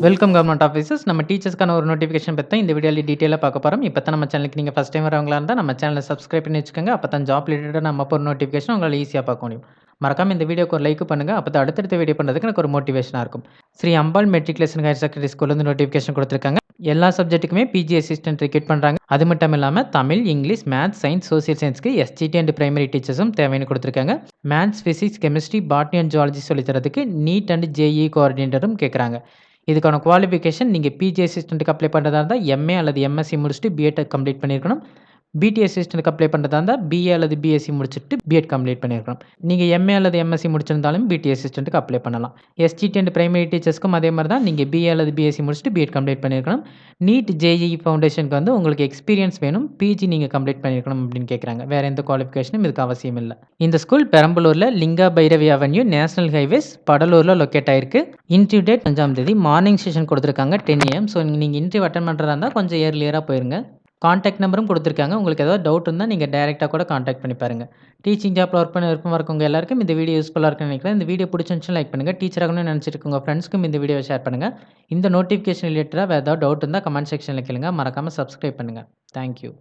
Welcome government officers. நம்ம டீச்சர்ஸ்க்கான ஒரு notification பத்தி தான் இந்த வீடியோல டீட்டெயிலா பார்க்க போறோம். இப்ப தான் நம்ம சேனலுக்கு நீங்க ஃபர்ஸ்ட் டைம் வரவங்களா இருந்தா, நம்ம சேனல சப்ஸ்கிரைப் பண்ணி வச்சுக்கோங்க. அப்ப தான் ஜாப் ரிலேட்டடா நம்ம போடுற நோட்டிஃபிகேஷன் உங்களால ஈஸியா பார்க்க முடியும். மறக்காம இந்த வீடியோக்கு ஒரு லைக் பண்ணுங்க. அப்பதான் அடுத்தடுத்த வீடியோ பண்றதுக்கு எனக்கு ஒரு மோட்டிவேஷனா இருக்கும். ஸ்ரீ அம்பாள் மெட்ரிகுலேஷன் ஹையர் செகண்டரி ஸ்கூல்லேருந்து நோட்டிஃபிகேஷன் குடுத்துருக்காங்க. எல்லா சப்ஜெக்ட்டுக்குமே பிஜி அசிஸ்டன்ட் ரெக்ரூட் பண்றாங்க. அது மட்டும் இல்லாம Tamil, English, maths, science, social சயன்ஸ்க்கு எஸ்ஜிடி அண்ட் பிரைமரி டீச்சர்ஸும் தேவைன்னு குடுத்துருக்காங்க. Maths, physics, chemistry, botany and zoology சொல்லித் தரதுக்கு நீட் அண்ட் ஜேஇ கோஆர்டினேட்டரும் கேட்குறாங்க. இதுக்கான குவாலிஃபிகேஷன் நீங்க பிஜி அசிஸ்டன்ட்க்கு அப்ளை பண்றதா இருந்தா, எம்ஏ அல்லது எம்எஸ்சி முடிச்சுட்டு பிஎட் கம்ப்ளீட் பண்ணியிருக்கணும். பிடி அசிஸ்டன்ட்க்கு அப்ளை பண்றதா இருந்தா, பிஏ அல்லது பிஎஸ்சி முடிச்சுட்டு பிஎட் கம்ப்ளீட் பண்ணியிருக்கணும். நீங்க எம்ஏ அல்லது எம்எஸ்சி முடிச்சிருந்தாலும் பிடி அசிஸ்டன்ட்க்கு அப்ளை பண்ணலாம். எஸ்ஜிடி அண்ட் பிரைமரி டீச்சர்ஸ்க்கும் அதே மாரி தான். நீங்க பிஏ அல்லது பிஎஸ்சி முடிச்சுட்டு பிஎட் கம்ப்ளீட் பண்ணியிருக்கணும். நீட், ஜேஇஇ ஃபவுண்டேஷனுக்கு வந்து உங்களுக்கு எக்ஸ்பீரியன்ஸ் வேணும். பிஜி நீங்க கம்ப்ளீட் பண்ணியிருக்கணும் அப்படின்னு கேட்குறாங்க. வேற எந்த குவாலிஃபிகேஷனும் இதுக்கு அவசியம் இல்ல. இந்த ஸ்கூல் பெரம்பலூர்ல Linga Bhairavi avenue, national highways, படலூர்ல லொக்கேட் ஆயிருக்கு. இன்டர்வியூ டேட் 5ஆம் தேதி மார்னிங் செஷன் குடுத்துருக்காங்க 10 AM. ஸோ நீங்க இன்டர்வியூ அட்டெண்ட் பண்றதா இருந்தா கொஞ்சம் இயர்லியரா போயிருங்க. கான்டாக்ட் நம்பரும் குடுத்துருக்காங்க. உங்களுக்கு ஏதாவது டவுட் இருந்தா நீங்க டைரக்ட்டா கூட கான்டாக்ட் பண்ணி பாருங்க. டீச்சிங் ஜாப்ல ஒர்க் பண்ண விருப்பமா இருக்கவங்க எல்லாருக்கும் இந்த வீடியோ யூஸ்ஃபுல்லா இருக்கும்னு நினைக்கிறேன். இந்த வீடியோ பிடிச்சிருந்துச்சுன்னா லைக் பண்ணுங்க. டீச்சர் ஆகணும்னு நினைச்சிட்டு உங்க ஃப்ரெண்ட்ஸ்க்கும் இந்த வீடியோவை ஷேர் பண்ணுங்க. இந்த நோட்டிஃபிகேஷன் ரிலேட்டடா வேற ஏதாவது டவுட் இருந்தா கமெண்ட் செக்ஷன்ல கேளுங்க. மறக்காம சப்ஸ்கிரைப் பண்ணுங்க. Thank you.